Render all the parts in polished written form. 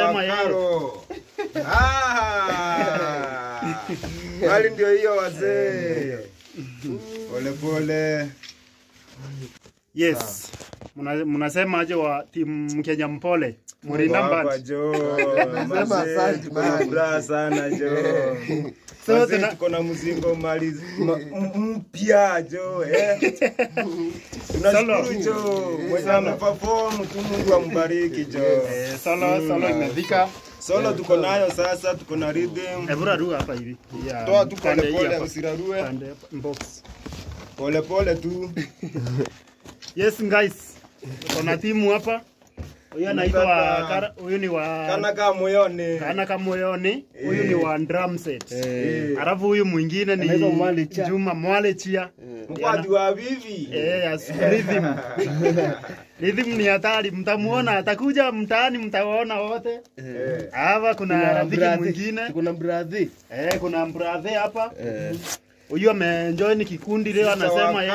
Karo. Hali ndio hiyo wazee. Pole pole. Yes. Mnasema aje wa timu Kenya Mpole? Murinda Mbati. Nasema asante bana sana jo. So tuko na mzingo malizi mpya jo tunashukuru jo. Mwana perform tu, Mungu ambariki jo. Solo imefika. Solo tuko nayo sasa, tuko na rhythm. Ebura ruga hapa hivi. Toa tu pole pole, usirarue. Box. Pole pole tu. Yes guys. Kuna timu hapa. Huyu anaitwa huyu ni wa Kanaka Moyoni. Kanaka Moyoni. Huyu ni wa drum set. Alafu huyu mwingine ni Juma Mwale Chia. Mkwadi wa vivi. Yes, rhythm. Rhythm ni hatari, mtamuona atakuja mtaani mtaona wote. Hapa kuna rafiki mwingine. Kuna brother. Kuna brother hapa. Huyu ameenjoy kikundi leo anasema yeye.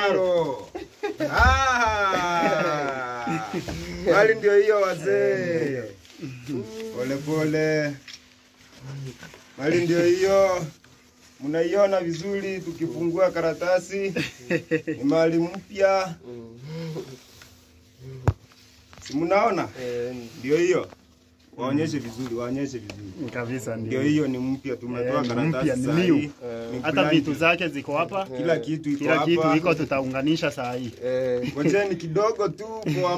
Hali ndio hiyo wazee. Pole pole. Hali ndio hiyo. Mnaiona vizuri tukifungua karatasi. Ni mali mpya. Si mnaona? Ndio hiyo. Waonyeshe vizuri, waonyeshe vizuri. Kabisa ndio hiyo ni mpya, tumetoa karatasi sasa hii. Hata vitu zake ziko hapa. Kila kitu iko hapa. Kila kitu iko tutaunganisha saa hii. Ngojeni kidogo tu kwa